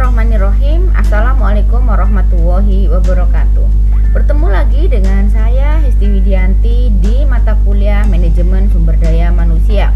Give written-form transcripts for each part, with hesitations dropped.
Bismillahirrahmanirrahim. Assalamualaikum warahmatullahi wabarakatuh. Bertemu lagi dengan saya Hesti Widianti di mata kuliah Manajemen Sumber Daya Manusia.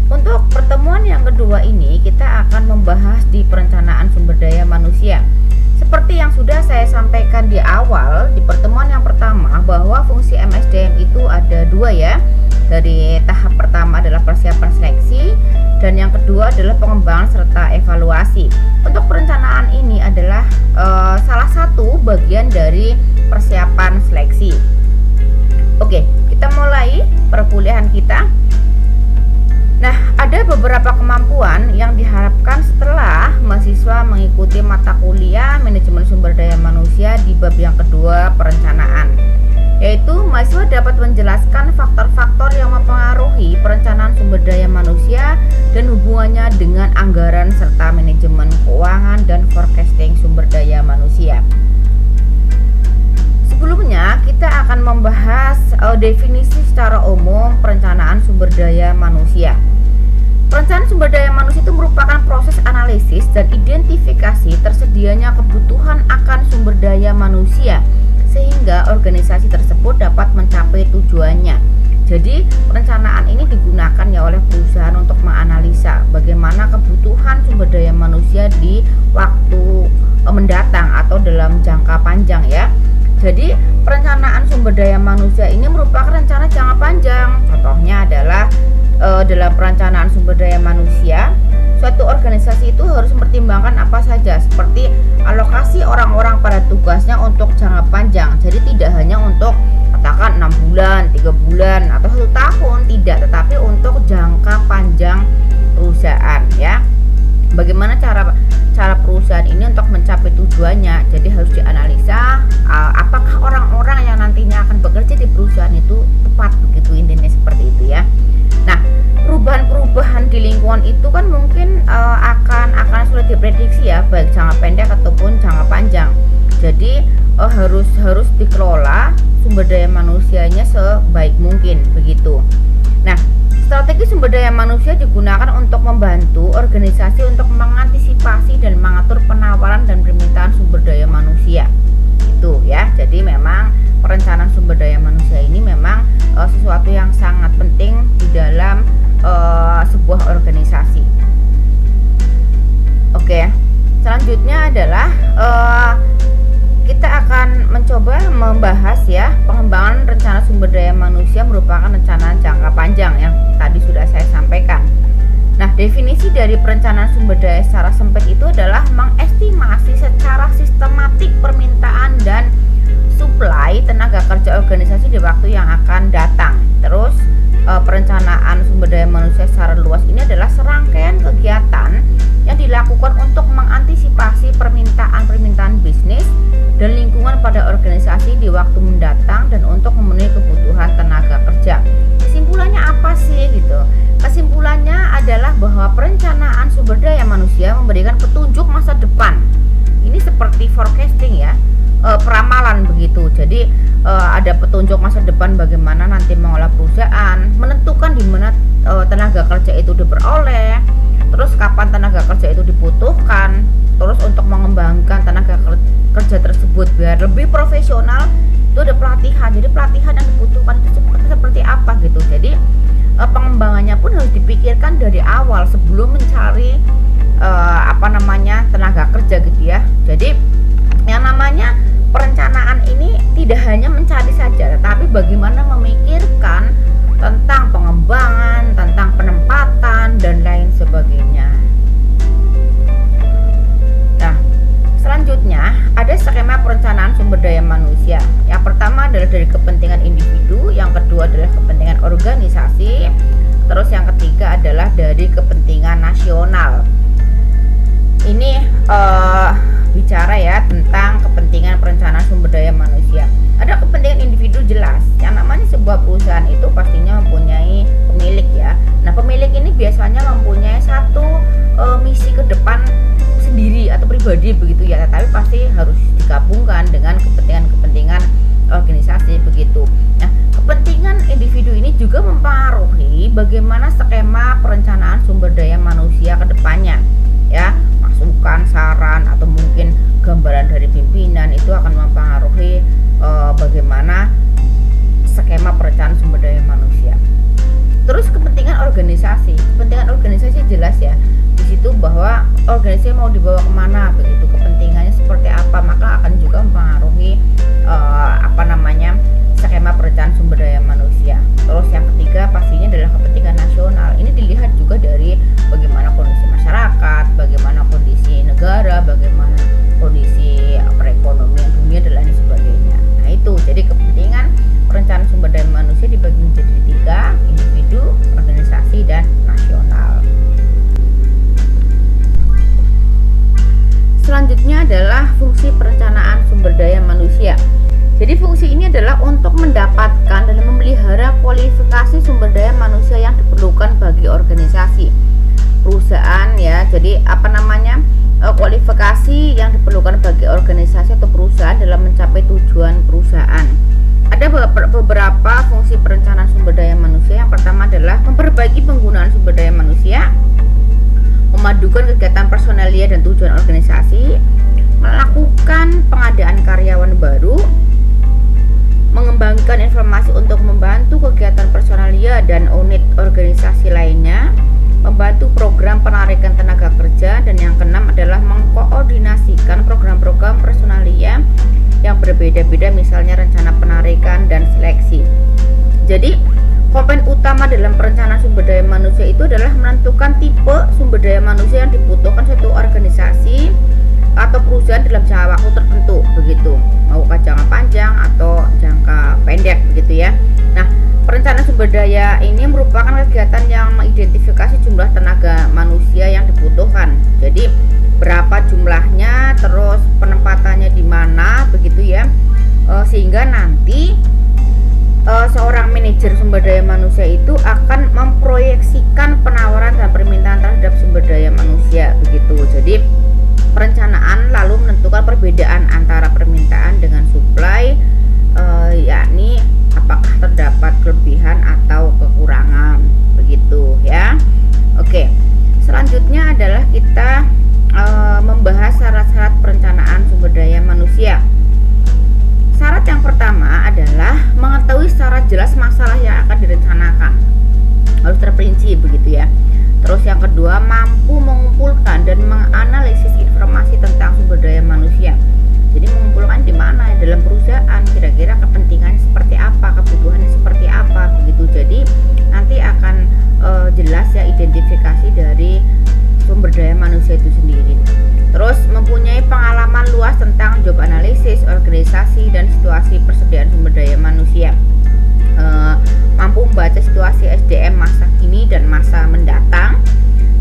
Untuk pertemuan yang kedua ini kita akan membahas di perencanaan sumber daya manusia. Seperti yang sudah saya sampaikan di awal di pertemuan yang pertama, bahwa fungsi MSDM itu ada dua ya. Dari tahap pertama adalah persiapan seleksi, dan yang kedua adalah pengembangan serta evaluasi. Untuk perencanaan ini adalah salah satu bagian dari persiapan seleksi. Oke, kita mulai perkuliahan kita. Nah, ada beberapa kemampuan yang diharapkan setelah mahasiswa mengikuti mata kuliah Manajemen Sumber Daya Manusia di bab yang kedua perencanaan, yaitu mahasiswa dapat menjelaskan faktor-faktor yang mempengaruhi perencanaan sumber daya manusia dan hubungannya dengan anggaran serta manajemen keuangan dan forecasting sumber daya manusia. Sebelumnya kita akan membahas definisi secara umum perencanaan sumber daya manusia. Perencanaan sumber daya manusia itu merupakan proses analisis dan identifikasi tersedianya kebutuhan akan sumber daya manusia sehingga organisasi tersebut dapat mencapai tujuannya. Jadi perencanaan ini digunakan ya oleh perusahaan untuk menganalisa bagaimana kebutuhan sumber daya manusia di waktu mendatang atau dalam jangka panjang ya. Jadi perencanaan sumber daya manusia ini merupakan rencana jangka panjang. Contohnya adalah dalam perencanaan sumber daya manusia, suatu organisasi itu harus mempertimbangkan apa saja, seperti alokasi orang-orang pada tugasnya untuk jangka panjang. Jadi tidak hanya untuk katakan 6 bulan, 3 bulan atau 1 tahun, tidak, tetapi untuk jangka panjang perusahaan ya. Bagaimana cara perusahaan ini untuk mencapai tujuannya? Jadi harus dianalisa apakah orang-orang yang nantinya akan bekerja di perusahaan itu tepat, begitu intinya seperti itu ya. Nah, perubahan-perubahan di lingkungan itu kan mungkin akan sulit diprediksi ya, baik jangka pendek ataupun jangka panjang. Jadi harus dikelola sumber daya manusianya sebaik mungkin begitu. Nah, strategi sumber daya manusia digunakan untuk membantu organisasi untuk mengantisipasi dan mengatur penawaran dan permintaan sumber daya manusia. Itu ya. Jadi memang perencanaan sumber daya manusia ini memang sesuatu yang sangat penting di dalam sebuah organisasi. Oke. Selanjutnya adalah kita akan mencoba membahas ya, pengembangan rencana sumber daya manusia merupakan rencana jangka panjang yang tadi sudah saya sampaikan. Nah, definisi dari perencanaan sumber daya secara sempit itu adalah mengestimasi secara sistematik permintaan dan suplai tenaga kerja organisasi di waktu yang akan datang. Terus perencanaan sumber daya manusia secara luas ini adalah serangkaian kegiatan yang dilakukan untuk mengantisipasi permintaan bisnis dan lingkungan pada organisasi di waktu mendatang dan untuk memenuhi kebutuhan tenaga kerja. Kesimpulannya apa sih gitu? Kesimpulannya adalah bahwa perencanaan sumber daya manusia memberikan petunjuk masa depan. Ini seperti forecasting ya, peramalan begitu. Jadi ada petunjuk masa depan bagaimana nanti mengolah perusahaan, menentukan di mana tenaga kerja itu diperoleh, terus kapan tenaga kerja itu dibutuhkan, terus untuk mengembangkan tenaga kerja tersebut biar lebih profesional itu ada pelatihan. Jadi pelatihan yang dibutuhkan itu seperti apa gitu. Jadi pengembangannya pun harus dipikirkan dari awal sebelum mencari tenaga kerja gitu ya. Jadi yang namanya perencanaan ini tidak hanya mencari saja, tetapi bagaimana memikirkan tentang pengembangan, tentang penempatan dan lain sebagainya. Nah, selanjutnya ada skema perencanaan sumber daya manusia. Yang pertama adalah dari kepentingan individu, yang kedua adalah kepentingan organisasi, terus yang ketiga adalah dari kepentingan nasional. Ini bicara ya tentang kepentingan perencanaan sumber daya manusia. Ada kepentingan individu jelas. Yang namanya sebuah perusahaan itu pastinya mempunyai pemilik ya. Nah, pemilik ini biasanya mempunyai satu misi ke depan sendiri atau pribadi begitu ya, tetapi pasti harus digabungkan dengan kepentingan-kepentingan organisasi begitu. Nah, kepentingan individu ini juga mempengaruhi bagaimana skema perencanaan sumber daya manusia ke depannya ya. Masukan, saran atau organisasi mau dibawa kemana begitu, kepentingannya seperti apa, maka akan juga mempengaruhi skema perencanaan sumber daya manusia. Terus yang ketiga pastinya adalah kepentingan nasional. Ini dilihat juga dari bagaimana kondisi masyarakat, bagaimana kondisi negara, bagaimana kondisi perekonomian dunia dan lain sebagainya. Nah itu, jadi kepentingan perencanaan sumber daya manusia dibagi menjadi 3, individu, organisasi, dan nasional. Selanjutnya adalah fungsi perencanaan sumber daya manusia. Jadi fungsi ini adalah untuk mendapatkan dan memelihara kualifikasi sumber daya manusia yang diperlukan bagi organisasi, perusahaan ya. Jadi kualifikasi yang diperlukan bagi organisasi atau perusahaan dalam mencapai tujuan perusahaan. Ada beberapa fungsi perencanaan sumber daya manusia. Yang pertama adalah memperbaiki penggunaan sumber daya manusia, memadukan kegiatan personalia dan tujuan organisasi, melakukan pengadaan karyawan baru, mengembangkan informasi untuk membantu kegiatan personalia dan unit organisasi lainnya, membantu program penarikan tenaga kerja, dan yang keenam adalah mengkoordinasikan program-program personalia yang berbeda-beda, misalnya rencana penarikan dan seleksi. Jadi komponen utama dalam perencanaan sumber daya manusia itu adalah menentukan tipe sumber daya manusia yang dibutuhkan suatu organisasi atau perusahaan dalam jangka waktu tertentu begitu, maukah jangka panjang atau jangka pendek begitu ya. Nah, perencanaan sumber daya ini merupakan kegiatan yang mengidentifikasi jumlah tenaga manusia yang dibutuhkan. Jadi berapa jumlahnya, terus penempatannya di mana begitu ya, sehingga nanti seorang manajer sumber daya manusia itu akan memproyeksikan penawaran dan permintaan terhadap sumber daya manusia begitu. Jadi perencanaan lalu menentukan perbedaan antara permintaan dengan supply, yakni apakah terdapat kelebihan atau kekurangan begitu ya. Oke, selanjutnya adalah kita membahas syarat-syarat perencanaan sumber daya manusia. Syarat yang pertama adalah mengetahui secara jelas masalah yang akan direncanakan, harus terperinci begitu ya. Terus yang kedua, mampu mengumpulkan dan menganalisis informasi tentang sumber daya manusia. Jadi mengumpulkan di mana, dalam perusahaan, kira-kira kepentingannya seperti apa, kebutuhannya seperti apa begitu. Jadi nanti akan jelas ya identifikasi dari sumber daya manusia itu sendiri. Terus mempunyai pengalaman luas tentang job analisis, organisasi, dan situasi persediaan sumber daya manusia. Mampu membaca situasi SDM masa kini dan masa mendatang.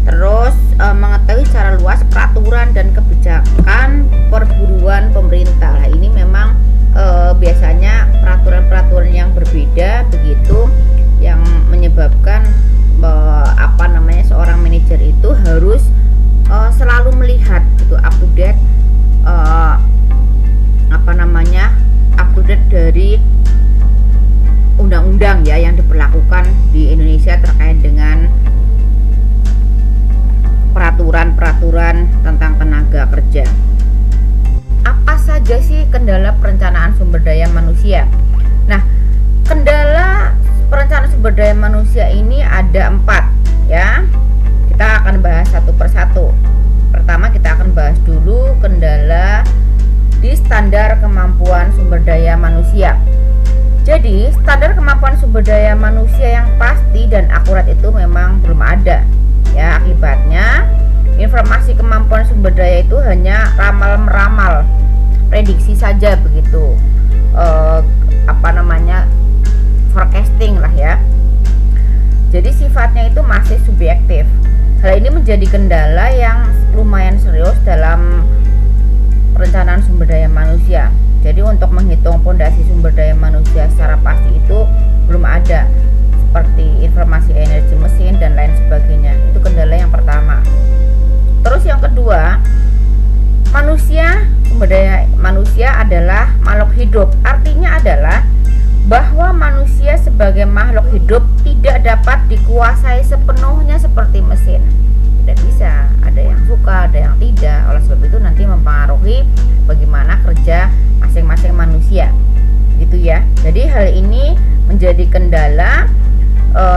Terus mengetahui secara luas peraturan dan kebijakan perburuan pemerintah. Nah, ini memang biasanya peraturan-peraturan yang berbeda begitu, yang menyebabkan seorang manajer itu harus selalu melihat itu up to date dari undang-undang ya yang diberlakukan di Indonesia terkait dengan peraturan-peraturan tentang tenaga kerja. Apa saja sih kendala perencanaan sumber daya manusia? Nah, kendala perencanaan sumber daya manusia ini ada 4 ya. Kita akan bahas satu persatu. Pertama kita akan bahas dulu kendala di standar kemampuan sumber daya manusia. Jadi standar kemampuan sumber daya manusia yang pasti dan akurat itu memang belum ada ya. Akibatnya informasi kemampuan sumber daya itu hanya ramal-meramal, prediksi saja begitu, forecasting lah ya. Jadi sifatnya itu masih subjektif. Hal ini menjadi kendala yang lumayan serius dalam perencanaan sumber daya manusia. Jadi untuk menghitung fondasi sumber daya manusia secara pasti itu belum ada, seperti informasi energi mesin dan lain sebagainya. Itu kendala yang pertama. Terus yang kedua, sumber daya manusia adalah makhluk hidup. Artinya adalah bahwa manusia sebagai makhluk hidup tidak dapat dikuasai sepenuhnya seperti mesin. Tidak bisa, ada yang suka, ada yang tidak. Oleh sebab itu nanti mempengaruhi bagaimana kerja masing-masing manusia gitu ya. Jadi hal ini menjadi kendala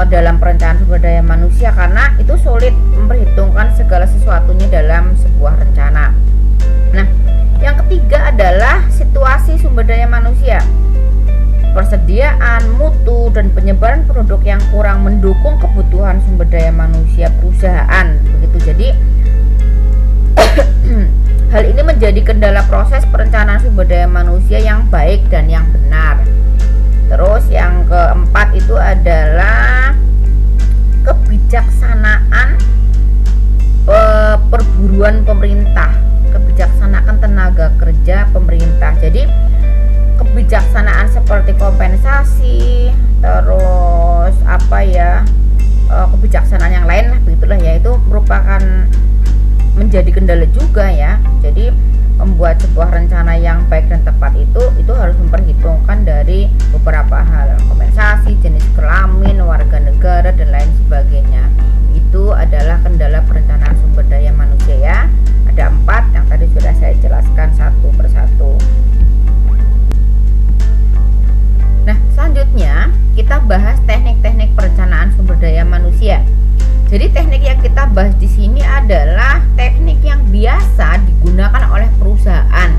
dalam perencanaan sumber daya manusia, karena itu sulit memperhitungkan segala sesuatunya dalam sebuah rencana. Nah, yang ketiga adalah situasi sumber daya manusia. Persediaan, mutu, dan penyebaran produk yang kurang mendukung kebutuhan sumber daya manusia perusahaan. Begitu. Jadi hal ini menjadi kendala proses perencanaan sumber daya manusia yang baik dan yang benar. Terus yang keempat itu adalah kebijaksanaan perburuan pemerintah, kebijaksanaan tenaga kerja pemerintah. Jadi kebijaksanaan seperti kompensasi, terus kebijaksanaan yang lain lah begitulah ya, itu merupakan menjadi kendala juga ya. Jadi membuat sebuah rencana yang baik dan tepat itu harus memperhitungkan dari beberapa hal, kompensasi, jenis kelamin, warga negara, dan lain sebagainya. Itu adalah kendala perencanaan sumber daya manusia ya. Ada 4 yang tadi sudah saya jelaskan satu persatu. Nah, selanjutnya kita bahas teknik-teknik perencanaan sumber daya manusia. Jadi teknik yang kita bahas di sini adalah teknik yang biasa digunakan oleh perusahaan.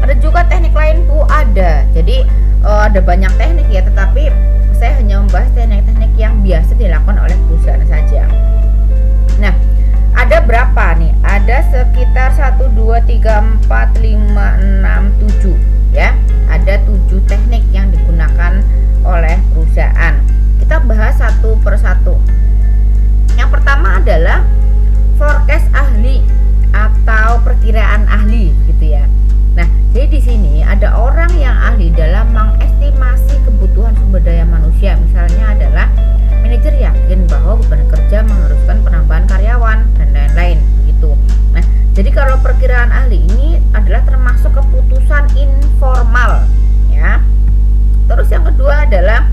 Ada juga teknik lain Bu, ada. Jadi ada banyak teknik ya, tetapi saya hanya membahas teknik-teknik yang biasa dilakukan oleh perusahaan saja. Nah, ada berapa nih? Ada sekitar 1, 2, 3, 4, 5, 6, 7 ya. Ada 7 teknik yang digunakan oleh perusahaan. Kita bahas satu persatu. Yang pertama adalah forecast ahli atau perkiraan ahli gitu ya. Nah, jadi di sini ada orang yang ahli dalam mengestimasi kebutuhan sumber daya manusia. Misalnya adalah manajer yakin bahwa beban kerja mengharuskan penambahan karyawan dan lain-lain begitu. Nah, jadi kalau perkiraan ahli ini adalah termasuk keputusan informal ya. Terus yang kedua adalah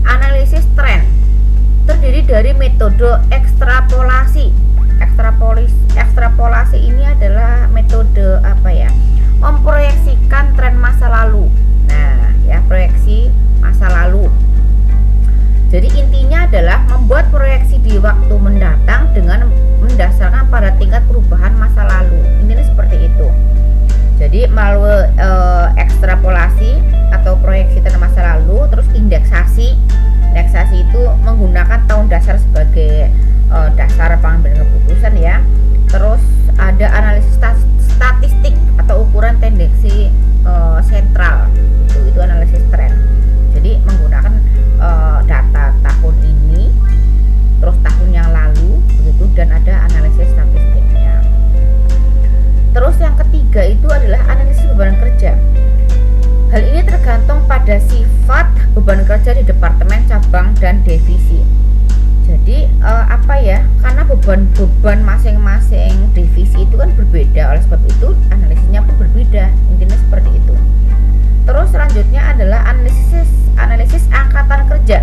analisis tren. Terdiri dari metode ekstrapolasi. Ekstrapolasi ini adalah metode memproyeksikan tren masa lalu. Nah, ya, proyeksi masa lalu. Jadi intinya adalah membuat proyeksi di waktu mendatang dengan mendasarkan pada tingkat perubahan masa lalu. Intinya seperti itu. Jadi melalui ekstrapolasi atau proyeksi tren masa lalu, terus indeksasi. Indeksasi itu menggunakan tahun dasar sebagai dasar pengambilan keputusan ya. Terus ada analisis statistik atau ukuran tendensi sentral. Itu analisis tren. Jadi menggunakan data tahun ini, terus tahun yang lalu begitu, dan ada analisis statistiknya. Terus yang ketiga itu adalah analisis beban kerja. Hal ini tergantung pada sifat beban kerja di departemen, cabang, dan divisi. Jadi karena beban masing-masing divisi itu kan berbeda, oleh sebab itu analisisnya pun berbeda. Intinya seperti itu. Terus selanjutnya adalah analisis angkatan kerja.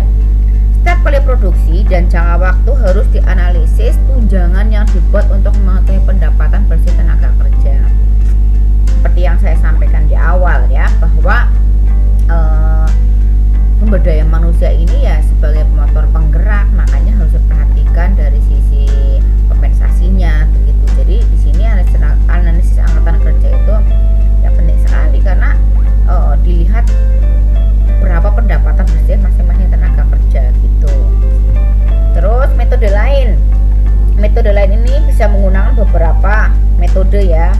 Setiap kali produksi dan jangka waktu harus dianalisis tunjangan yang dibuat untuk mengetahui pendapatan bersih tenaga kerja. Seperti yang saya sampaikan di awal ya, bahwa sumber daya manusia ini ya sebagai motor penggerak, makanya harus diperhatikan dari sisi kompensasinya begitu. Jadi di sini analisis angkatan kerja itu ya penting sekali, karena dilihat berapa pendapatan bersih masing-masing tenaga kerja gitu. Terus metode lain ini bisa menggunakan beberapa metode ya.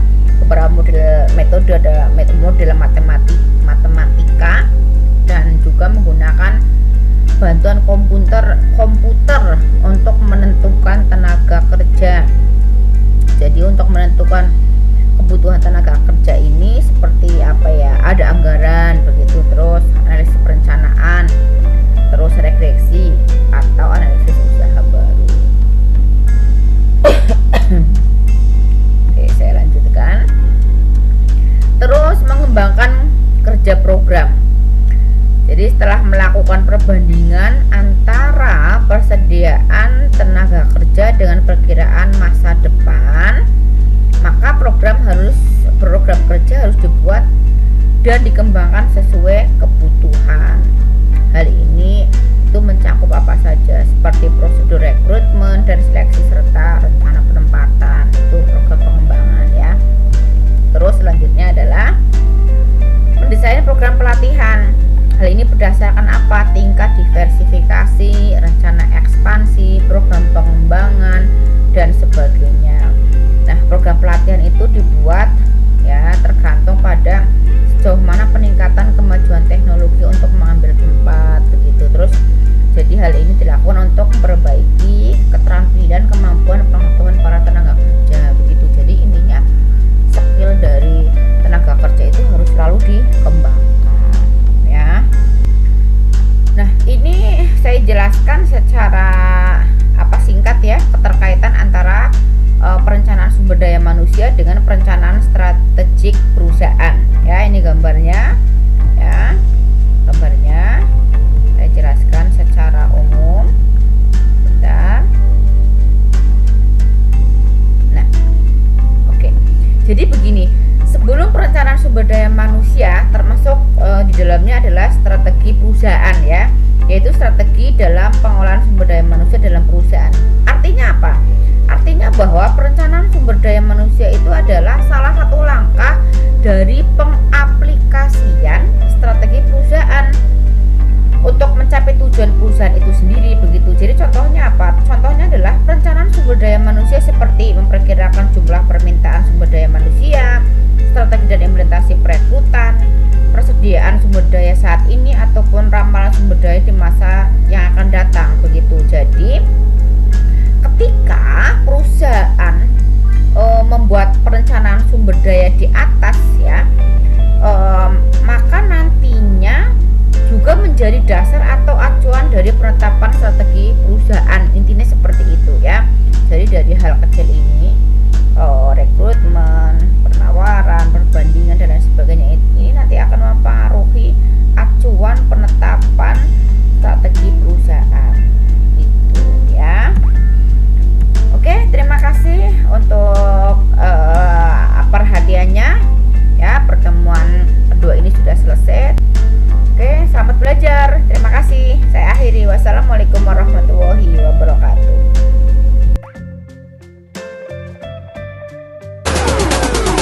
Beberapa metode ada model matematika dan juga menggunakan bantuan komputer untuk menentukan tenaga kerja. Jadi untuk menentukan kebutuhan tenaga kerja ini seperti ada anggaran begitu, terus analisis perencanaan, terus regresi atau analisis usaha baru. Oke, saya lanjutkan. Terus mengembangkan kerja program. Jadi setelah melakukan perbandingan antara persediaan tenaga kerja dengan perkiraan masa depan, maka program kerja harus dibuat dan dikembangkan sesuai kebutuhan. Hal ini itu mencakup apa saja? seperti prosedur rekrutmen dan seleksi serta rencana penempatan. Itu program pengembangan ya. Terus selanjutnya adalah mendesain program pelatihan. Hal ini berdasarkan apa? Tingkat diversifikasi, rencana ekspansi, program pengembangan, dan sebagainya. Nah, program pelatihan itu dibuat ya tergantung pada sejauh mana peningkatan kemajuan teknologi untuk mengambil tempat begitu. Terus jadi hal ini dilakukan untuk memperbaiki keterampilan, kemampuan, pengetahuan para tenaga kerja begitu. Jadi intinya skill dari tenaga kerja itu harus selalu dikembangkan ya. Nah, ini saya jelaskan secara singkat ya keterkaitan antara perencanaan sumber daya manusia dengan perencanaan strategik perusahaan ya. Ini gambarnya ya, gambarnya saya jelaskan secara umum. Bentar. Nah, oke. Jadi begini, sebelum perencanaan sumber daya manusia termasuk di dalamnya adalah strategi perusahaan ya, yaitu strategi dalam pengolahan sumber daya manusia dalam perusahaan. Artinya apa? Artinya bahwa perencanaan sumber daya manusia itu adalah salah satu langkah dari pengaplikasian strategi perusahaan untuk mencapai tujuan perusahaan itu sendiri begitu. Jadi contohnya apa? Contohnya adalah perencanaan sumber daya manusia seperti memperkirakan jumlah permintaan sumber daya manusia, strategi dan implementasi perekrutan, persediaan sumber daya saat ini ataupun ramalan sumber daya di masa yang akan datang begitu. Jadi ketika perusahaan membuat perencanaan sumber daya di atas ya, maka nantinya juga menjadi dasar atau acuan dari penetapan strategi perusahaan. Intinya seperti itu ya. Jadi dari hal kecil ini, rekrutmen, penawaran, perbandingan dan lain sebagainya, ini nanti akan mempengaruhi acuan penetapan strategi perusahaan itu ya. Oke, terima kasih untuk perhatiannya ya. Pertemuan kedua ini sudah selesai. Oke, selamat belajar. Terima kasih. Saya akhiri. Wassalamualaikum warahmatullahi wabarakatuh.